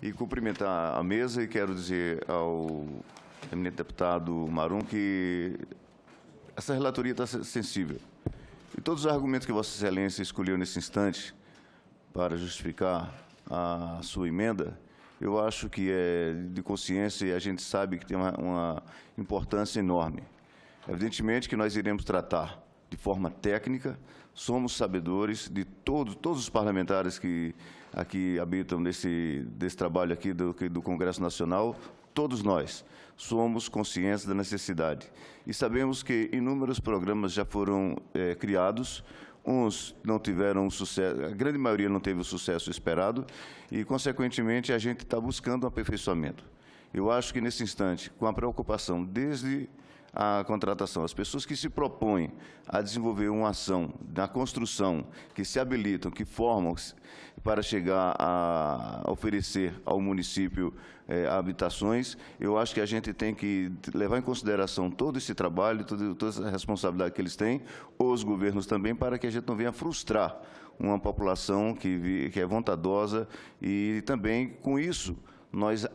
e cumprimentar a mesa e quero dizer ao eminente deputado Marum que essa relatoria está sensível. E todos os argumentos que Vossa Excelência escolheu nesse instante para justificar a sua emenda, eu acho que é de consciência e a gente sabe que tem uma importância enorme. Evidentemente que nós iremos tratar de forma técnica, somos sabedores de todos os parlamentares que aqui habitam desse trabalho aqui do Congresso Nacional, todos nós somos conscientes da necessidade. E sabemos que inúmeros programas já foram criados, uns não tiveram sucesso, a grande maioria não teve o sucesso esperado e, consequentemente, a gente está buscando um aperfeiçoamento. Eu acho que, nesse instante, com a preocupação desde a contratação, as pessoas que se propõem a desenvolver uma ação na construção, que se habilitam, que formam para chegar a oferecer ao município habitações, eu acho que a gente tem que levar em consideração todo esse trabalho, toda essa responsabilidade que eles têm, os governos também, para que a gente não venha frustrar uma população que é bondosa e também, com isso, nós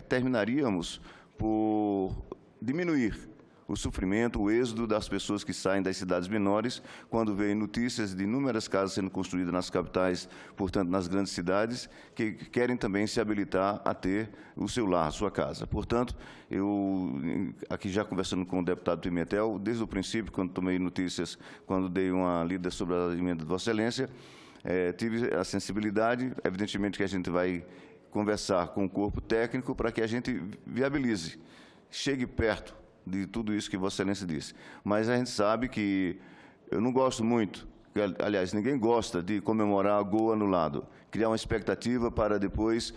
terminaríamos por diminuir o sofrimento, o êxodo das pessoas que saem das cidades menores, quando veem notícias de inúmeras casas sendo construídas nas capitais, portanto, nas grandes cidades, que querem também se habilitar a ter o seu lar, a sua casa. Portanto, eu, aqui já conversando com o deputado Pimentel, desde o princípio, quando tomei notícias, quando dei uma lida sobre a emenda de Vossa Excelência, tive a sensibilidade, evidentemente que a gente vai conversar com o corpo técnico para que a gente viabilize, chegue perto de tudo isso que Vossa Excelência disse. Mas a gente sabe que eu não gosto muito, aliás, ninguém gosta de comemorar gol anulado, criar uma expectativa para depois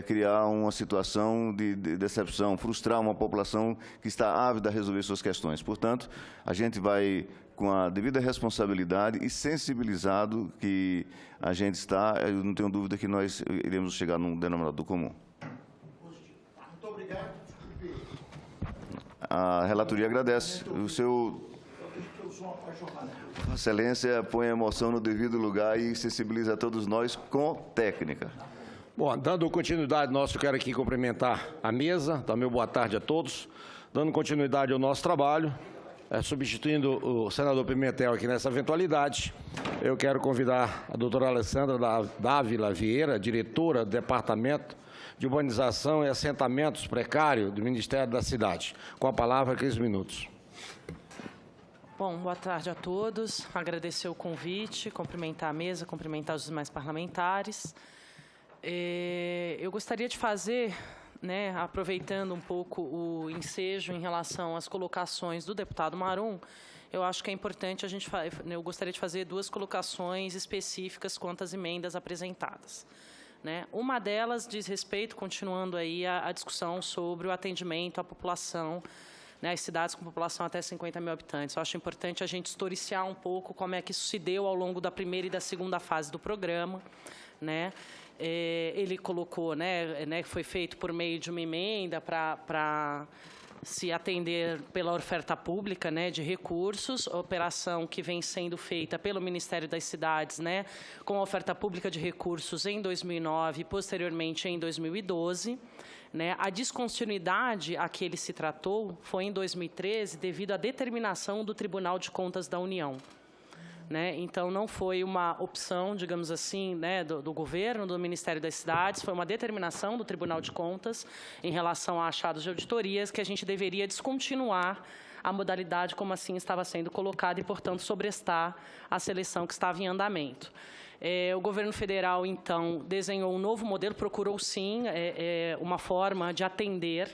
criar uma situação de decepção, frustrar uma população que está ávida a resolver suas questões. Portanto, a gente vai, com a devida responsabilidade e sensibilizado que a gente está, eu não tenho dúvida que nós iremos chegar num denominador comum. Muito obrigado. A relatoria agradece. Vossa Excelência põe a moção no devido lugar e sensibiliza a todos nós com técnica. Bom, dando continuidade nosso, quero aqui cumprimentar a mesa, dar meu boa tarde a todos. Dando continuidade ao nosso trabalho, substituindo o senador Pimentel aqui nessa eventualidade, eu quero convidar a doutora Alessandra Dávila Vieira, diretora do Departamento de Urbanização e Assentamentos Precários do Ministério da Cidade. Com a palavra, 15 minutos. Bom, boa tarde a todos. Agradecer o convite, cumprimentar a mesa, cumprimentar os demais parlamentares. Eu gostaria de fazer, aproveitando um pouco o ensejo em relação às colocações do deputado Marum, eu acho que é importante eu gostaria de fazer duas colocações específicas quanto às emendas apresentadas. Uma delas diz respeito, continuando aí a discussão sobre o atendimento à população, as cidades com população até 50 mil habitantes. Eu acho importante a gente historiciar um pouco como é que isso se deu ao longo da primeira e da segunda fase do programa. Ele colocou, foi feito por meio de uma emenda para se atender pela oferta pública de recursos, operação que vem sendo feita pelo Ministério das Cidades, com a oferta pública de recursos em 2009 e posteriormente em 2012. A descontinuidade a que ele se tratou foi em 2013 devido à determinação do Tribunal de Contas da União. Então, não foi uma opção, digamos assim, do governo, do Ministério das Cidades, foi uma determinação do Tribunal de Contas em relação a achados de auditorias que a gente deveria descontinuar a modalidade como assim estava sendo colocada e, portanto, sobrestar a seleção que estava em andamento. O governo federal, então, desenhou um novo modelo, procurou, sim, uma forma de atender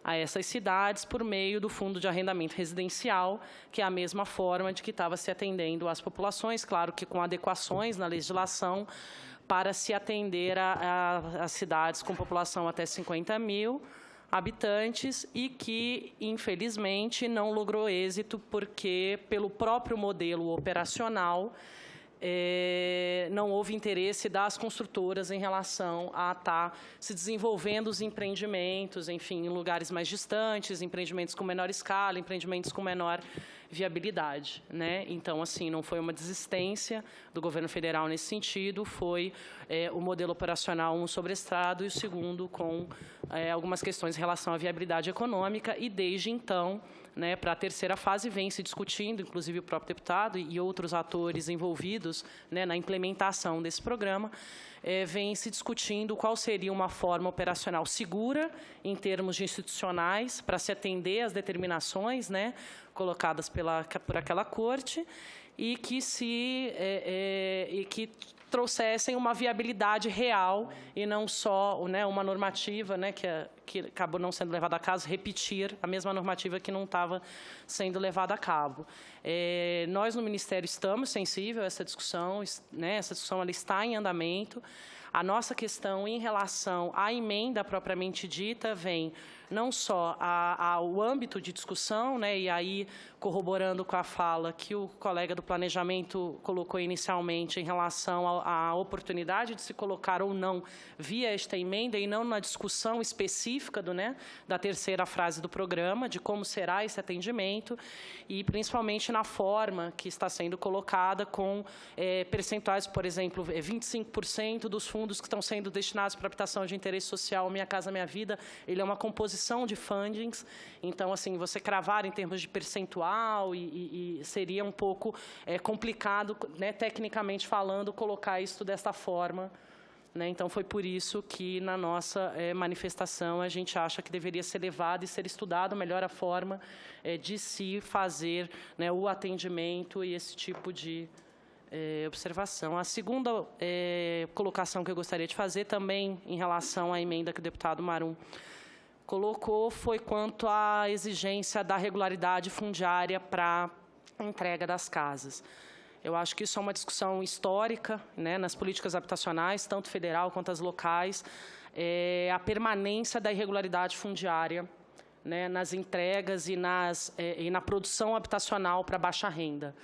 a essas cidades por meio do Fundo de Arrendamento Residencial, que é a mesma forma de que estava se atendendo às populações, claro que com adequações na legislação, para se atender a cidades com população até 50 mil habitantes e que, infelizmente, não logrou êxito porque, pelo próprio modelo operacional, não houve interesse das construtoras em relação a estar se desenvolvendo os empreendimentos, enfim, em lugares mais distantes, empreendimentos com menor escala, empreendimentos com menor viabilidade, né? Então, assim, não foi uma desistência do governo federal nesse sentido, foi o modelo operacional, um sobre estrado, e o segundo com algumas questões em relação à viabilidade econômica, e desde então, né, para a terceira fase, vem se discutindo, inclusive o próprio deputado e outros atores envolvidos, né, na implementação desse programa, vem se discutindo qual seria uma forma operacional segura, em termos de institucionais, para se atender às determinações, né, colocadas por aquela corte, e que trouxessem uma viabilidade real e não só, né, uma normativa, né, que acabou não sendo levada a cabo, repetir a mesma normativa que não estava sendo levada a cabo. Nós, no Ministério, estamos sensíveis a essa discussão, né, essa discussão ela está em andamento. A nossa questão em relação à emenda propriamente dita vem não só ao âmbito de discussão, né, e aí corroborando com a fala que o colega do Planejamento colocou inicialmente em relação à oportunidade de se colocar ou não via esta emenda e não na discussão específica da terceira frase do programa, de como será esse atendimento, e principalmente na forma que está sendo colocada com percentuais, por exemplo, 25% dos fundos que estão sendo destinados para habitação de interesse social, Minha Casa Minha Vida, ele é uma composição de fundings, então, assim, você cravar em termos de percentual e seria um pouco complicado, né, tecnicamente falando, colocar isso desta forma, né? Então, foi por isso que, na nossa manifestação, a gente acha que deveria ser levado e ser estudado melhor a forma de se fazer, né, o atendimento e esse tipo de observação. A segunda colocação que eu gostaria de fazer, também em relação à emenda que o deputado Marum colocou, foi quanto à exigência da regularidade fundiária para a entrega das casas. Eu acho que isso é uma discussão histórica, né, nas políticas habitacionais, tanto federal quanto as locais, a permanência da irregularidade fundiária, né, nas entregas e na produção habitacional para baixa renda.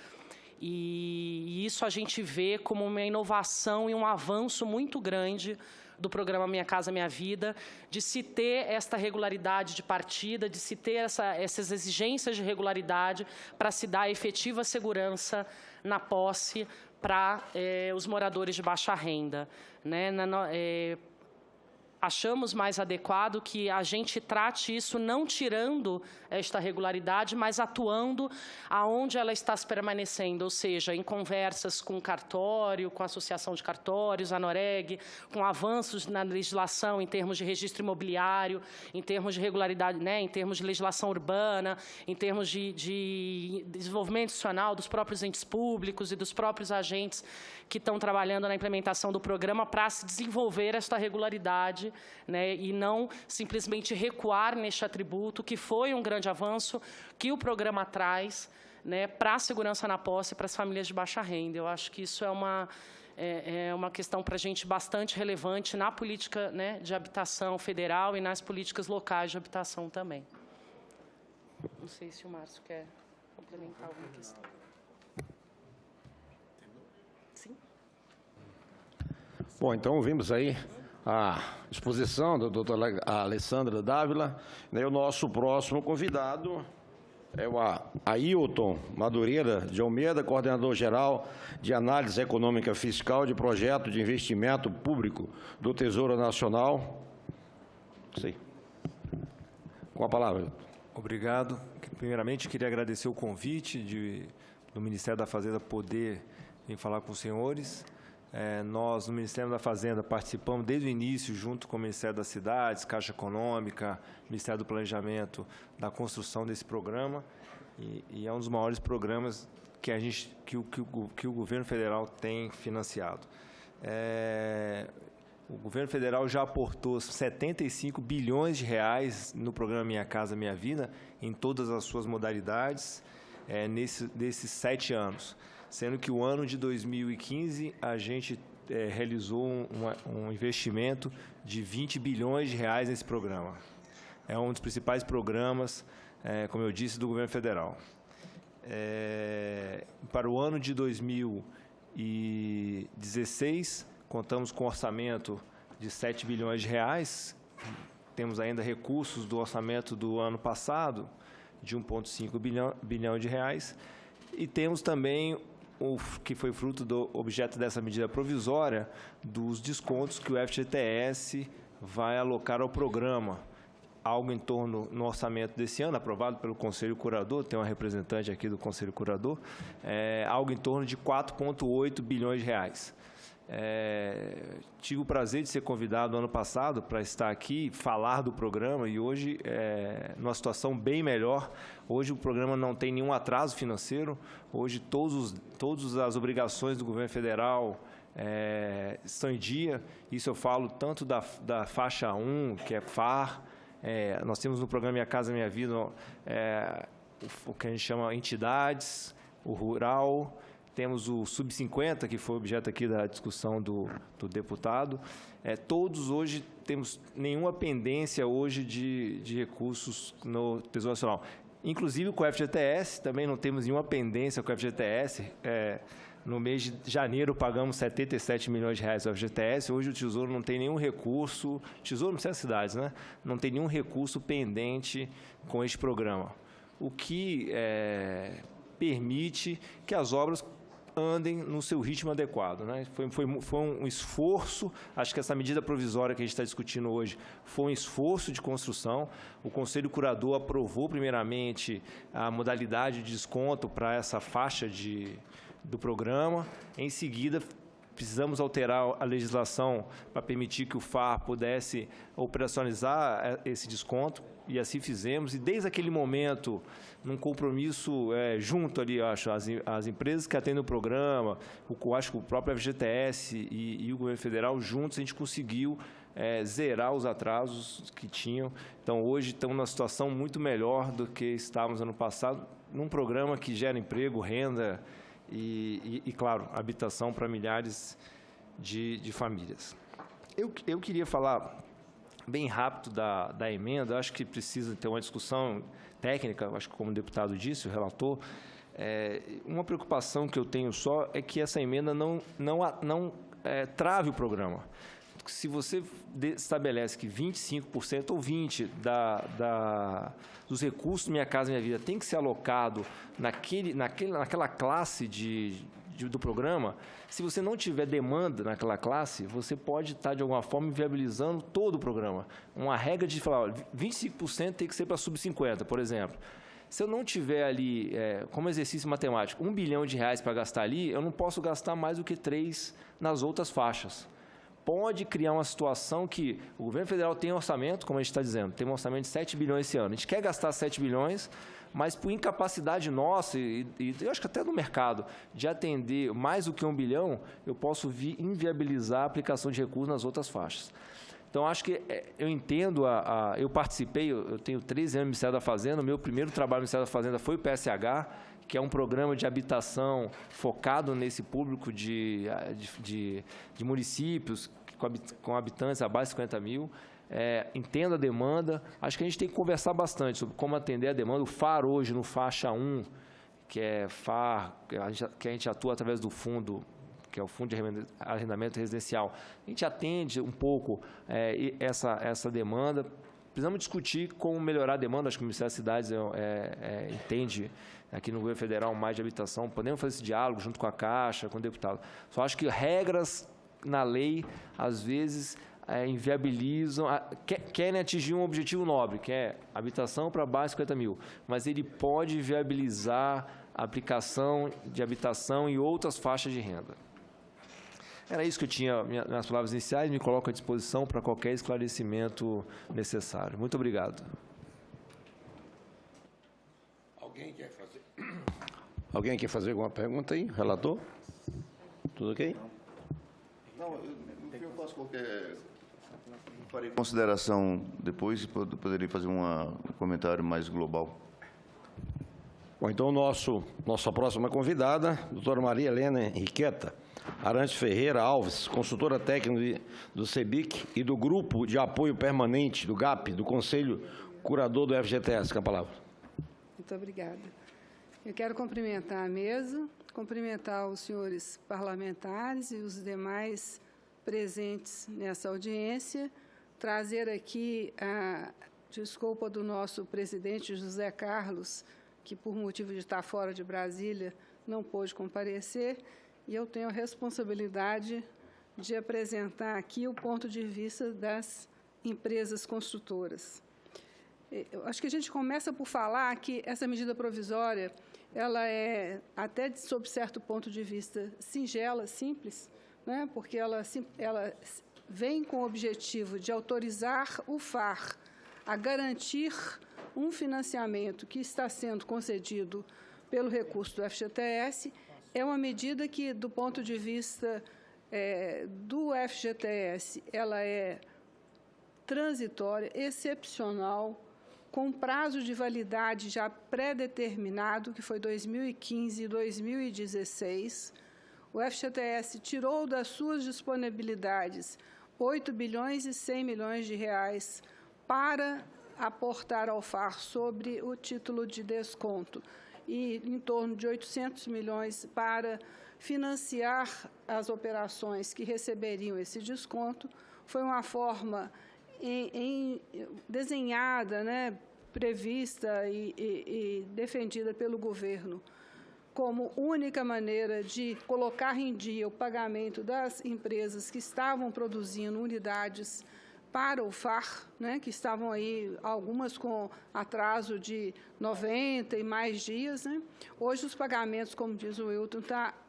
E isso a gente vê como uma inovação e um avanço muito grande do programa Minha Casa Minha Vida, de se ter esta regularidade de partida, de se ter essas exigências de regularidade para se dar efetiva segurança na posse para os moradores de baixa renda, né? Achamos mais adequado que a gente trate isso não tirando esta regularidade, mas atuando aonde ela está se permanecendo, ou seja, em conversas com o cartório, com a Associação de Cartórios, a Noreg, com avanços na legislação em termos de registro imobiliário, em termos de regularidade, né, em termos de legislação urbana, em termos de desenvolvimento institucional dos próprios entes públicos e dos próprios agentes que estão trabalhando na implementação do programa para se desenvolver esta regularidade, né, e não simplesmente recuar neste atributo, que foi um grande avanço que o programa traz, né, para a segurança na posse para as famílias de baixa renda. Eu acho que isso é uma questão para a gente bastante relevante na política, né, de habitação federal e nas políticas locais de habitação também. Não sei se o Márcio quer complementar alguma questão. Sim. Bom, então ouvimos aí a exposição da doutora Alessandra Dávila, né? O nosso próximo convidado é o Ailton Madureira de Almeida, coordenador-geral de Análise Econômica Fiscal de Projeto de Investimento Público do Tesouro Nacional. Sim. Com a palavra. Obrigado. Primeiramente, queria agradecer o convite do Ministério da Fazenda poder vir falar com os senhores. Nós, no Ministério da Fazenda, participamos desde o início, junto com o Ministério das Cidades, Caixa Econômica, Ministério do Planejamento, da construção desse programa, e é um dos maiores programas que o governo federal tem financiado. O governo federal já aportou 75 bilhões de reais no programa Minha Casa Minha Vida, em todas as suas modalidades, nesses 7 anos. Sendo que o ano de 2015 a gente realizou um investimento de 20 bilhões de reais nesse programa. É um dos principais programas, como eu disse, do governo federal. Para o ano de 2016, contamos com um orçamento de 7 bilhões de reais, temos ainda recursos do orçamento do ano passado, de 1,5 bilhão de reais. E temos também o que foi fruto do objeto dessa medida provisória, dos descontos que o FGTS vai alocar ao programa, algo em torno, no orçamento desse ano, aprovado pelo Conselho Curador, tem uma representante aqui do Conselho Curador, algo em torno de 4,8 bilhões de reais. Tive o prazer de ser convidado ano passado para estar aqui, falar do programa, e hoje, numa situação bem melhor. Hoje o programa não tem nenhum atraso financeiro, hoje todas as obrigações do governo federal estão em dia. Isso eu falo tanto da faixa 1, que é FAR, nós temos no programa Minha Casa Minha Vida o que a gente chama entidades, o rural, temos o Sub-50, que foi objeto aqui da discussão do deputado. Todos hoje temos nenhuma pendência hoje de recursos no Tesouro Nacional. Inclusive com o FGTS, também não temos nenhuma pendência com o FGTS. No mês de janeiro pagamos 77 milhões de reais ao FGTS. Hoje o Tesouro não tem nenhum recurso, Tesouro não precisa cidades, né? Não tem nenhum recurso pendente com este programa. O que permite que as obras andem no seu ritmo adequado, né? Foi um esforço, acho que essa medida provisória que a gente está discutindo hoje foi um esforço de construção. O Conselho Curador aprovou primeiramente a modalidade de desconto para essa faixa do programa. Em seguida, precisamos alterar a legislação para permitir que o FAR pudesse operacionalizar esse desconto, e assim fizemos. E desde aquele momento, num compromisso junto ali, acho, as empresas que atendem o programa, acho que o próprio FGTS e o governo federal, juntos, a gente conseguiu zerar os atrasos que tinham. Então, hoje estamos numa situação muito melhor do que estávamos ano passado, num programa que gera emprego, renda e claro, habitação para milhares de famílias. Eu queria falar bem rápido da emenda. Eu acho que precisa ter uma discussão técnica, acho que como o deputado disse, o relator. Uma preocupação que eu tenho só é que essa emenda não trave o programa. Se você estabelece que 25% ou 20% dos recursos do Minha Casa Minha Vida tem que ser alocado naquela classe do programa, se você não tiver demanda naquela classe, você pode estar, de alguma forma, inviabilizando todo o programa. Uma regra de falar, olha, 25% tem que ser para sub-50, por exemplo. Se eu não tiver ali, como exercício matemático, 1 bilhão de reais para gastar ali, eu não posso gastar mais do que 3 nas outras faixas. Pode criar uma situação que o governo federal tem orçamento, como a gente está dizendo, tem um orçamento de 7 bilhões esse ano. A gente quer gastar 7 bilhões, mas por incapacidade nossa, e eu acho que até no mercado, de atender mais do que 1 bilhão, eu posso inviabilizar a aplicação de recursos nas outras faixas. Então, acho que eu entendo, eu participei, eu tenho 13 anos no Ministério da Fazenda, o meu primeiro trabalho no Ministério da Fazenda foi o PSH, que é um programa de habitação focado nesse público de municípios com habitantes abaixo de 50 mil. Entendo a demanda. Acho que a gente tem que conversar bastante sobre como atender a demanda. O FAR hoje, no faixa 1, que é FAR, que a gente atua através do fundo, que é o Fundo de Arrendamento Residencial, a gente atende um pouco essa demanda. Precisamos discutir como melhorar a demanda. Acho que o Ministério das Cidades entende, aqui no governo federal, mais de habitação. Podemos fazer esse diálogo junto com a Caixa, com o deputado. Só acho que regras na lei, às vezes, inviabilizam, querem atingir um objetivo nobre, que é habitação para abaixo de 50 mil, mas ele pode viabilizar a aplicação de habitação em outras faixas de renda. Era isso que eu tinha nas palavras iniciais, me coloco à disposição para qualquer esclarecimento necessário. Muito obrigado. Alguém quer fazer alguma pergunta aí? Relator? Tudo ok? Não, eu faço qualquer... Farei consideração depois e poderia fazer um comentário mais global. Bom, então, nossa próxima convidada, doutora Maria Helena Henriqueta Arantes Ferreira Alves, consultora técnica do CEBIC e do Grupo de Apoio Permanente, do GAP, do Conselho Curador do FGTS. Com a palavra. Muito obrigada. Eu quero cumprimentar a mesa, cumprimentar os senhores parlamentares e os demais presentes nessa audiência, trazer aqui desculpa do nosso presidente José Carlos, que por motivo de estar fora de Brasília não pôde comparecer, e eu tenho a responsabilidade de apresentar aqui o ponto de vista das empresas construtoras. Eu acho que a gente começa por falar que essa medida provisória, ela é, até sob certo ponto de vista, singela, simples, né? Porque ela vem com o objetivo de autorizar o FAR a garantir um financiamento que está sendo concedido pelo recurso do FGTS. É uma medida que, do ponto de vista do FGTS, ela é transitória, excepcional, com prazo de validade já pré-determinado, que foi 2015 e 2016. O FGTS tirou das suas disponibilidades 8 bilhões e 100 milhões de reais para aportar ao FAR sobre o título de desconto e em torno de 800 milhões para financiar as operações que receberiam esse desconto. Foi uma forma desenhada, né, prevista e defendida pelo governo como única maneira de colocar em dia o pagamento das empresas que estavam produzindo unidades para o FAR, né, que estavam aí, algumas com atraso de 90 e mais dias. Né? Hoje os pagamentos, como diz o Wilton,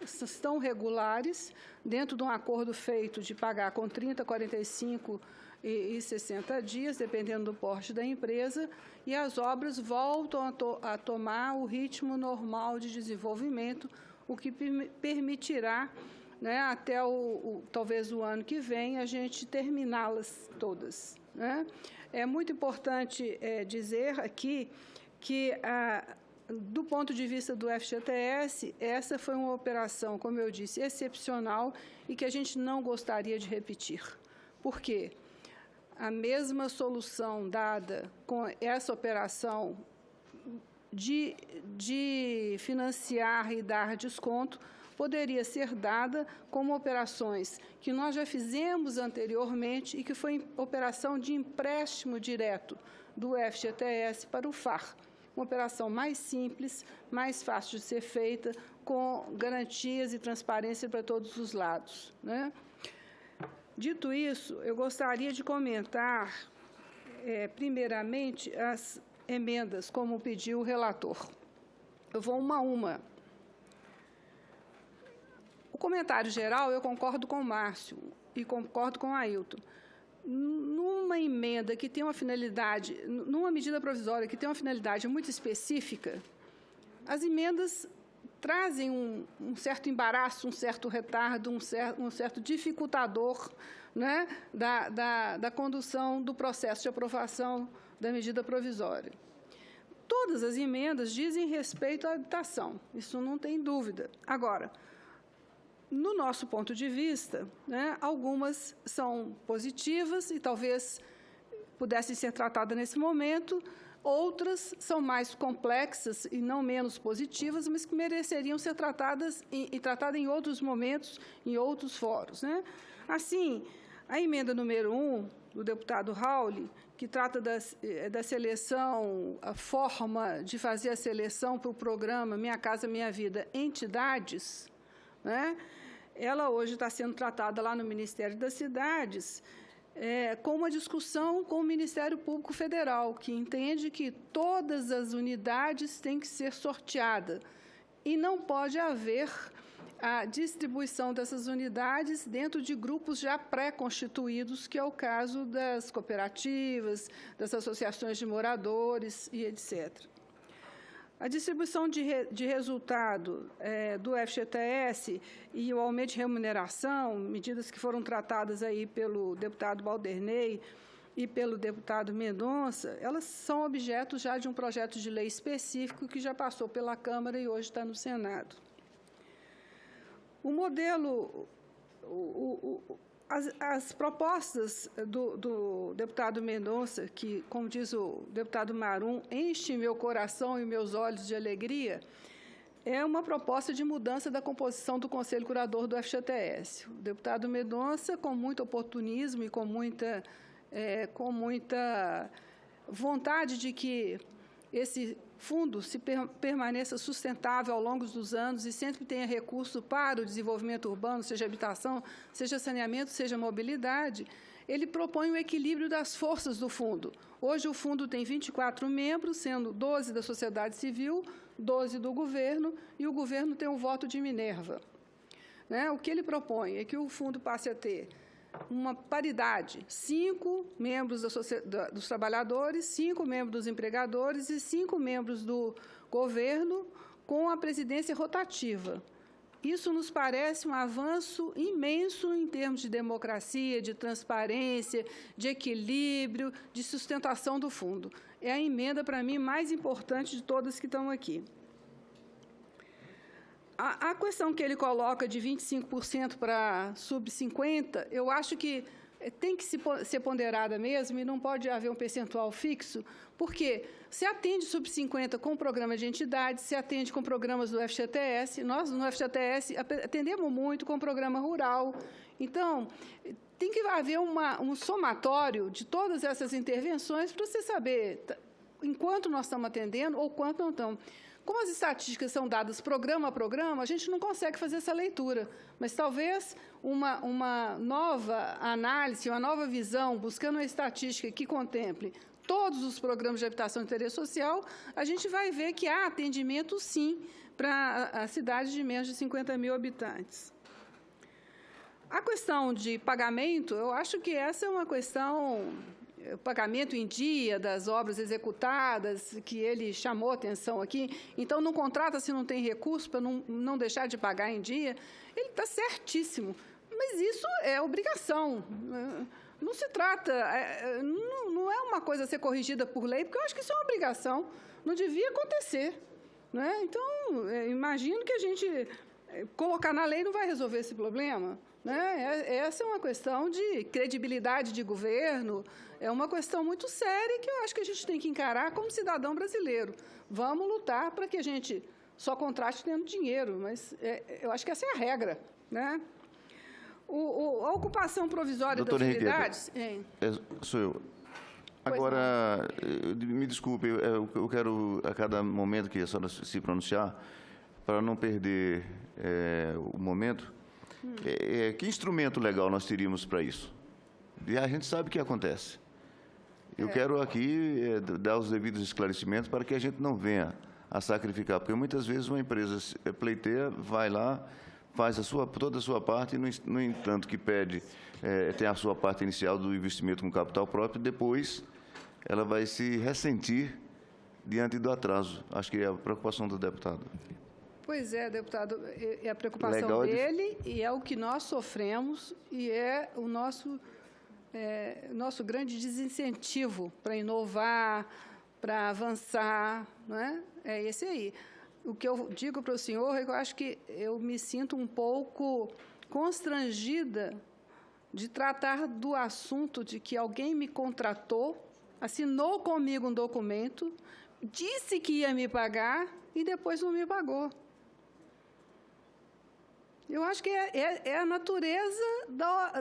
estão regulares, dentro de um acordo feito de pagar com 30, 45 e 60 dias, dependendo do porte da empresa, e as obras voltam a tomar o ritmo normal de desenvolvimento, o que permitirá, né, até talvez o ano que vem, a gente terminá-las todas. Né? É muito importante dizer aqui que, do ponto de vista do FGTS, essa foi uma operação, como eu disse, excepcional e que a gente não gostaria de repetir. Por quê? A mesma solução dada com essa operação de financiar e dar desconto poderia ser dada como operações que nós já fizemos anteriormente e que foi operação de empréstimo direto do FGTS para o FAR. Uma operação mais simples, mais fácil de ser feita, com garantias e transparência para todos os lados. Né? Dito isso, eu gostaria de comentar, primeiramente, as emendas, como pediu o relator. Eu vou uma a uma. O comentário geral, eu concordo com o Márcio e concordo com o Ailton. Numa emenda que tem uma finalidade, numa medida provisória que tem uma finalidade muito específica, as emendas trazem um certo embaraço, um certo retardo, um certo dificultador, né, da condução do processo de aprovação da medida provisória. Todas as emendas dizem respeito à habitação, isso não tem dúvida. Agora, no nosso ponto de vista, né, algumas são positivas e talvez pudessem ser tratadas nesse momento, outras são mais complexas e não menos positivas, mas que mereceriam ser tratadas em outros momentos, em outros fóruns. Né? Assim, a emenda número 1, do deputado Rauli, que trata da seleção, a forma de fazer a seleção para o programa Minha Casa Minha Vida, entidades, né? Ela hoje está sendo tratada lá no Ministério das Cidades, com uma discussão com o Ministério Público Federal, que entende que todas as unidades têm que ser sorteadas e não pode haver a distribuição dessas unidades dentro de grupos já pré-constituídos, que é o caso das cooperativas, das associações de moradores e etc. A distribuição de resultado do FGTS e o aumento de remuneração, medidas que foram tratadas aí pelo deputado Balderney e pelo deputado Mendonça, elas são objeto já de um projeto de lei específico que já passou pela Câmara e hoje está no Senado. O modelo, as propostas do deputado Mendonça, que, como diz o deputado Marum, enche meu coração e meus olhos de alegria, é uma proposta de mudança da composição do Conselho Curador do FGTS. O deputado Mendonça, com muito oportunismo e com muita vontade de que esse fundo permaneça sustentável ao longo dos anos e sempre tenha recurso para o desenvolvimento urbano, seja habitação, seja saneamento, seja mobilidade, ele propõe o equilíbrio das forças do fundo. Hoje o fundo tem 24 membros, sendo 12 da sociedade civil, 12 do governo, e o governo tem um voto de Minerva. Né? O que ele propõe é que o fundo passe a ter uma paridade, 5 membros dos trabalhadores, 5 membros dos empregadores e 5 membros do governo, com a presidência rotativa. Isso nos parece um avanço imenso em termos de democracia, de transparência, de equilíbrio, de sustentação do fundo. É a emenda, para mim, mais importante de todas que estão aqui. A questão que ele coloca de 25% para sub-50%, eu acho que tem que ser ponderada mesmo e não pode haver um percentual fixo, porque se atende sub-50% com programa de entidades, se atende com programas do FGTS, nós no FGTS atendemos muito com o programa rural. Então, tem que haver um somatório de todas essas intervenções para você saber em quanto nós estamos atendendo ou quanto não estamos. Como as estatísticas são dadas programa a programa, a gente não consegue fazer essa leitura, mas talvez uma nova análise, uma nova visão, buscando uma estatística que contemple todos os programas de habitação de interesse social, a gente vai ver que há atendimento, sim, para a cidade de menos de 50 mil habitantes. A questão de pagamento, eu acho que essa é uma questão... O pagamento em dia das obras executadas, que ele chamou atenção aqui, então não contrata se não tem recurso para não deixar de pagar em dia, ele está certíssimo, mas isso é obrigação, não se trata, não é uma coisa a ser corrigida por lei, porque eu acho que isso é uma obrigação, não devia acontecer, né? Então, imagino que a gente colocar na lei não vai resolver esse problema. Né? Essa é uma questão de credibilidade de governo, é uma questão muito séria que eu acho que a gente tem que encarar como cidadão brasileiro. Vamos lutar para que a gente só contrate tendo dinheiro, mas eu acho que essa é a regra. Né? A ocupação provisória das unidades... Sou eu. Agora, me desculpe, eu quero, a cada momento que a senhora se pronunciar, para não perder o momento... que instrumento legal nós teríamos para isso? E a gente sabe o que acontece. Eu quero aqui dar os devidos esclarecimentos para que a gente não venha a sacrificar, porque muitas vezes uma empresa pleiteia, vai lá, faz toda a sua parte, e, no entanto, que pede, tem a sua parte inicial do investimento com capital próprio, e depois ela vai se ressentir diante do atraso. Acho que é a preocupação do deputado. Pois é, deputado, é a preocupação dele e é o que nós sofremos e é o nosso grande desincentivo para inovar, para avançar, não é? É esse aí. O que eu digo para o senhor é que eu acho que eu me sinto um pouco constrangida de tratar do assunto de que alguém me contratou, assinou comigo um documento, disse que ia me pagar e depois não me pagou. Eu acho que é a natureza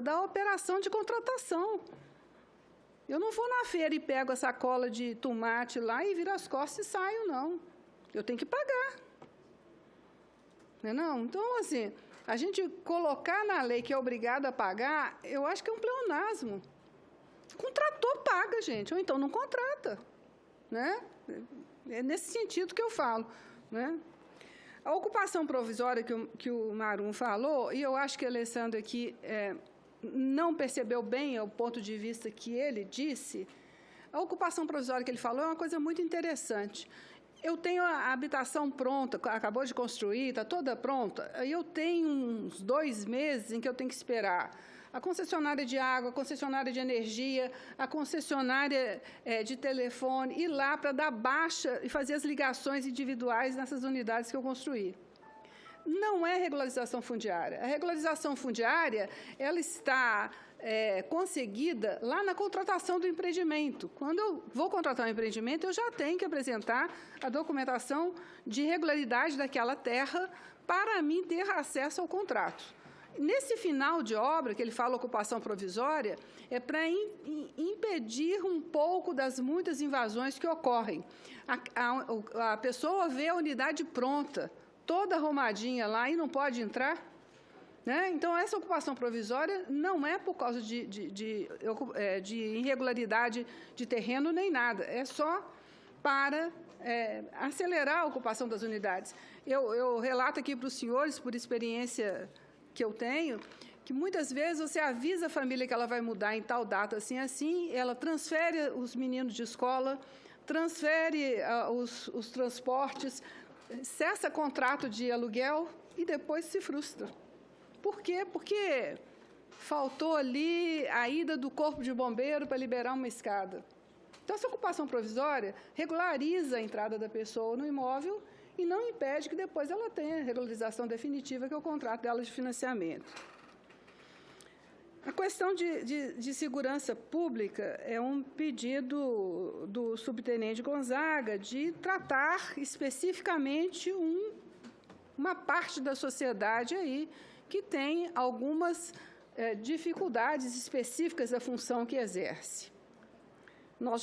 da operação de contratação. Eu não vou na feira e pego a sacola de tomate lá e viro as costas e saio, não. Eu tenho que pagar. Não é não? Então, assim, a gente colocar na lei que é obrigado a pagar, eu acho que é um pleonasmo. Contratou, paga, gente, ou então não contrata. Né? É nesse sentido que eu falo. Né? A ocupação provisória que o Marum falou, e eu acho que a Alessandra aqui não percebeu bem o ponto de vista que ele disse, a ocupação provisória que ele falou é uma coisa muito interessante. Eu tenho a habitação pronta, acabou de construir, está toda pronta, e eu tenho uns 2 meses em que eu tenho que esperar a concessionária de água, a concessionária de energia, a concessionária de telefone, ir lá para dar baixa e fazer as ligações individuais nessas unidades que eu construí. Não é regularização fundiária. A regularização fundiária, ela está conseguida lá na contratação do empreendimento. Quando eu vou contratar um empreendimento, eu já tenho que apresentar a documentação de regularidade daquela terra para mim ter acesso ao contrato. Nesse final de obra, que ele fala ocupação provisória, é para impedir um pouco das muitas invasões que ocorrem. A pessoa vê a unidade pronta, toda arrumadinha lá, e não pode entrar. Né? Então, essa ocupação provisória não é por causa de irregularidade de terreno nem nada, é só para acelerar a ocupação das unidades. Eu relato aqui para os senhores, por experiência que eu tenho, que muitas vezes você avisa a família que ela vai mudar em tal data, assim, ela transfere os meninos de escola, transfere os transportes, cessa contrato de aluguel e depois se frustra. Por quê? Porque faltou ali a ida do corpo de bombeiro para liberar uma escada. Então, essa ocupação provisória regulariza a entrada da pessoa no imóvel e não impede que depois ela tenha a regularização definitiva, que é o contrato dela de financiamento. A questão de segurança pública é um pedido do subtenente Gonzaga de tratar especificamente uma parte da sociedade aí que tem algumas dificuldades específicas da função que exerce. Nós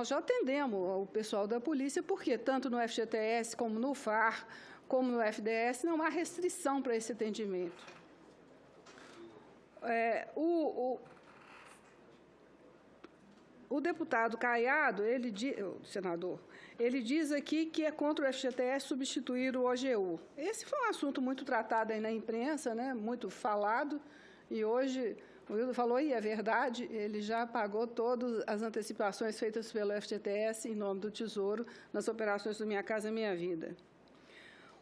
já atendemos o pessoal da polícia, porque tanto no FGTS, como no FAR, como no FDS, não há restrição para esse atendimento. O deputado Caiado, o senador, ele diz aqui que é contra o FGTS substituir o OGU. Esse foi um assunto muito tratado aí na imprensa, né, muito falado, e hoje o Wildo falou, e é verdade, ele já pagou todas as antecipações feitas pelo FGTS em nome do Tesouro nas operações do Minha Casa Minha Vida.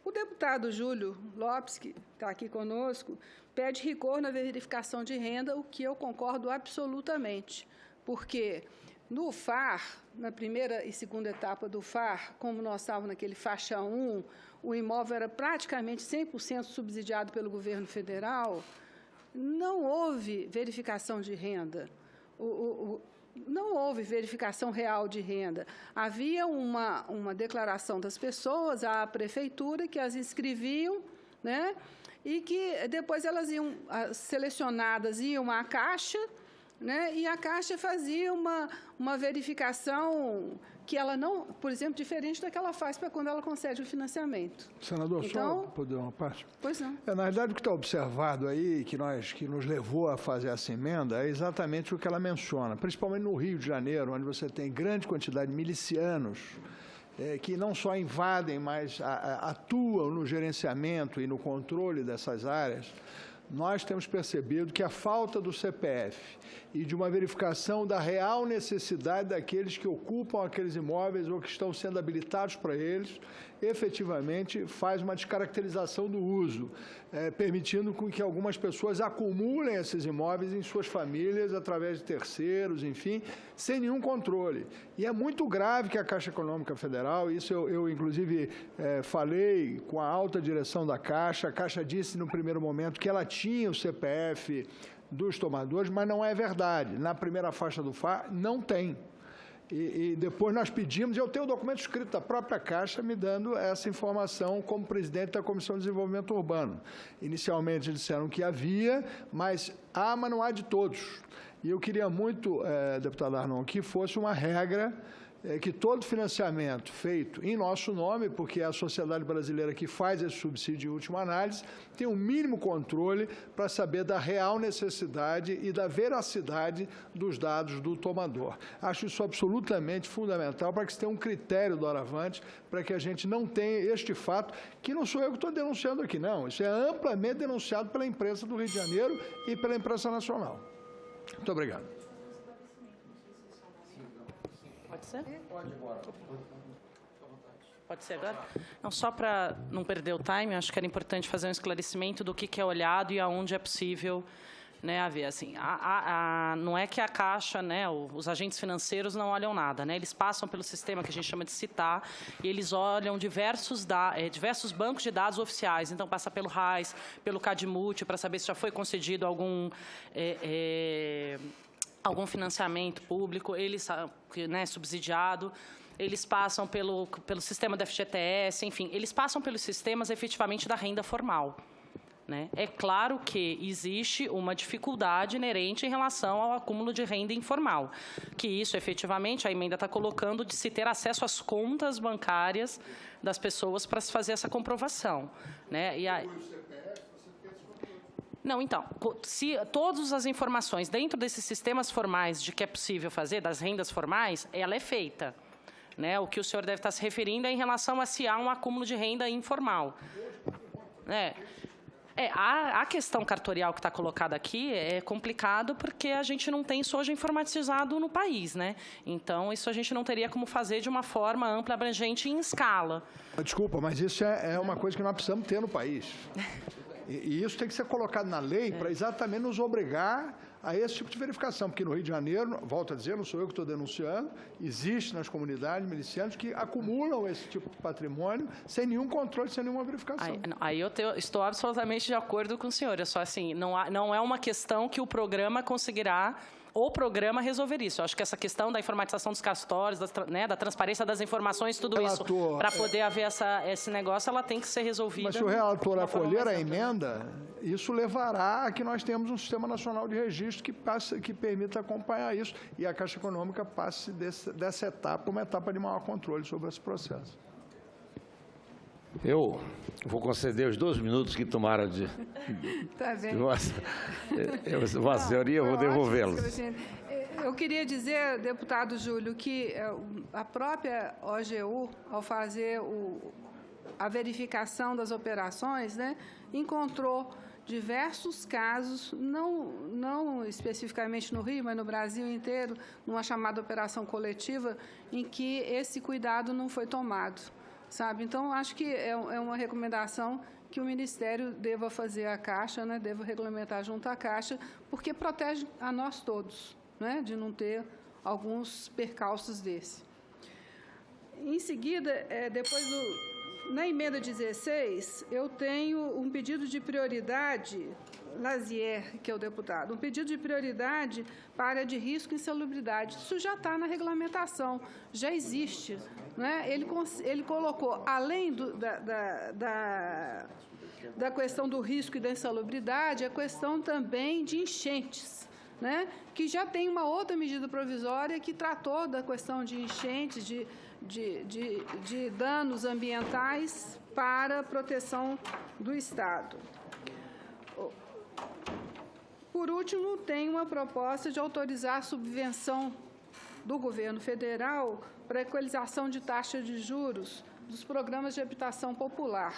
O deputado Júlio Lopes, que está aqui conosco, pede rigor na verificação de renda, o que eu concordo absolutamente, porque no FAR, na primeira e segunda etapa do FAR, como nós estávamos naquele faixa 1, o imóvel era praticamente 100% subsidiado pelo governo federal, não houve verificação de renda, não houve verificação real de renda. Havia uma declaração das pessoas à prefeitura que as inscreviam, né, e que depois elas iam, selecionadas, iam à Caixa, né, e a Caixa fazia uma verificação que ela não, por exemplo, diferente da que ela faz para quando ela concede o financiamento. Senador, então, só poder uma parte? Pois não. Na realidade, o que está observado aí, que nos levou a fazer essa emenda, é exatamente o que ela menciona, principalmente no Rio de Janeiro, onde você tem grande quantidade de milicianos que não só invadem, mas atuam no gerenciamento e no controle dessas áreas. Nós temos percebido que a falta do CPF e de uma verificação da real necessidade daqueles que ocupam aqueles imóveis ou que estão sendo habilitados para eles, efetivamente faz uma descaracterização do uso, permitindo com que algumas pessoas acumulem esses imóveis em suas famílias através de terceiros, enfim, sem nenhum controle. E é muito grave que a Caixa Econômica Federal, isso eu inclusive falei com a alta direção da Caixa, a Caixa disse no primeiro momento que ela tinha o CPF dos tomadores, mas não é verdade. Na primeira faixa do FAR, não tem. E depois nós pedimos, eu tenho o documento escrito da própria Caixa me dando essa informação como presidente da Comissão de Desenvolvimento Urbano. Inicialmente eles disseram que havia, mas não há de todos. E eu queria muito, deputado Arnon, que fosse uma regra que todo financiamento feito em nosso nome, porque é a sociedade brasileira que faz esse subsídio em última análise, tem um mínimo controle para saber da real necessidade e da veracidade dos dados do tomador. Acho isso absolutamente fundamental para que se tenha um critério doravante, para que a gente não tenha este fato, que não sou eu que estou denunciando aqui, não. Isso é amplamente denunciado pela imprensa do Rio de Janeiro e pela imprensa nacional. Muito obrigado. Pode ser? Pode agora. Pode ser agora? Não, só para não perder o time, acho que era importante fazer um esclarecimento do que é olhado e aonde é possível, né, haver. Assim, não é que a Caixa, né, os agentes financeiros não olham nada, né, eles passam pelo sistema que a gente chama de citar e eles olham diversos bancos de dados oficiais. Então, passa pelo RAIS, pelo CadMulti, para saber se já foi concedido algum financiamento público, né, subsidiado, eles passam pelo sistema da FGTS, enfim, eles passam pelos sistemas efetivamente da renda formal. né? É claro que existe uma dificuldade inerente em relação ao acúmulo de renda informal, que isso, efetivamente, a emenda está colocando de se ter acesso às contas bancárias das pessoas para se fazer essa comprovação, né? Não, então, se todas as informações dentro desses sistemas formais de que é possível fazer, das rendas formais, ela é feita, né? O que o senhor deve estar se referindo é em relação a se há um acúmulo de renda informal. A questão cartorial que está colocada aqui é complicado porque a gente não tem isso hoje informatizado no país, né? Então, isso a gente não teria como fazer de uma forma ampla, abrangente e em escala. Desculpa, mas isso é uma coisa que nós precisamos ter no país. E isso tem que ser colocado na lei para exatamente nos obrigar a esse tipo de verificação, porque no Rio de Janeiro, volto a dizer, não sou eu que estou denunciando, existe nas comunidades milicianos que acumulam esse tipo de patrimônio sem nenhum controle, sem nenhuma verificação. Aí eu estou absolutamente de acordo com o senhor. É só assim, não é uma questão que o programa conseguirá, o programa resolver isso. Eu acho que essa questão da informatização dos castórios, da transparência das informações, tudo isso, para poder haver esse negócio, ela tem que ser resolvida. Mas se o relator acolher a emenda, isso levará a que nós tenhamos um Sistema Nacional de Registro que permita acompanhar isso e a Caixa Econômica passe dessa etapa uma etapa de maior controle sobre esse processo. Eu vou conceder os 2 minutos que tomaram de... Tá bem. Vossa Senhoria, eu vou devolvê-los. Eu queria dizer, deputado Júlio, que a própria OGU, ao fazer a verificação das operações, né, encontrou diversos casos, não especificamente no Rio, mas no Brasil inteiro, numa chamada operação coletiva, em que esse cuidado não foi tomado. Sabe? Então, acho que é uma recomendação que o Ministério deva fazer à Caixa, né, deva regulamentar junto à Caixa, porque protege a nós todos, né, de não ter alguns percalços desse. Em seguida, na emenda 16, eu tenho um pedido de prioridade, Lazier, que é o deputado, um pedido de prioridade para área de risco e insalubridade. Isso já está na regulamentação, já existe. Né? Ele colocou, além da questão do risco e da insalubridade, a questão também de enchentes, né? Que já tem uma outra medida provisória que tratou da questão de enchentes, de danos ambientais para a proteção do Estado. Por último, tem uma proposta de autorizar a subvenção do governo federal para a equalização de taxa de juros dos programas de habitação popular,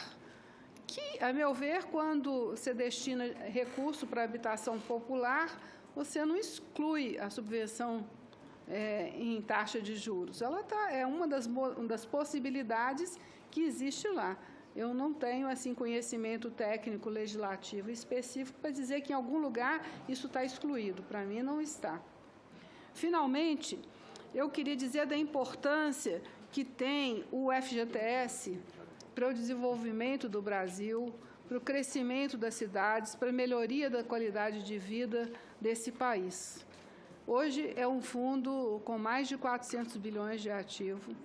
que, a meu ver, quando você destina recurso para a habitação popular, você não exclui a subvenção em taxa de juros. Ela é uma das possibilidades que existe lá. Eu não tenho assim conhecimento técnico legislativo específico para dizer que em algum lugar isso está excluído. Para mim, não está. Finalmente, eu queria dizer da importância que tem o FGTS para o desenvolvimento do Brasil, para o crescimento das cidades, para a melhoria da qualidade de vida desse país. Hoje é um fundo com mais de 400 bilhões de ativo,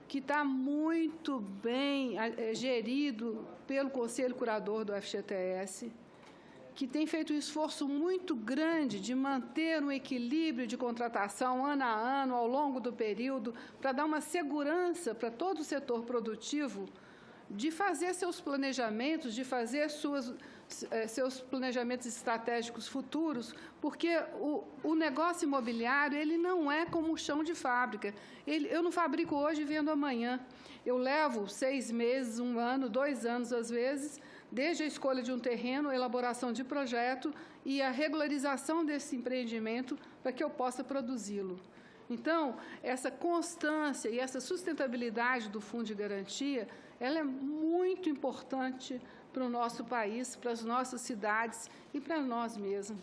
que está muito bem gerido pelo Conselho Curador do FGTS, que tem feito um esforço muito grande de manter um equilíbrio de contratação ano a ano, ao longo do período, para dar uma segurança para todo o setor produtivo de fazer seus planejamentos, de fazer seus planejamentos estratégicos futuros, porque o negócio imobiliário ele não é como um chão de fábrica. Eu não fabrico hoje e vendo amanhã. Eu levo 6 meses, 1 ano, 2 anos, às vezes, desde a escolha de um terreno, a elaboração de projeto e a regularização desse empreendimento para que eu possa produzi-lo. Então, essa constância e essa sustentabilidade do Fundo de Garantia, ela é muito importante para o nosso país, para as nossas cidades e para nós mesmos.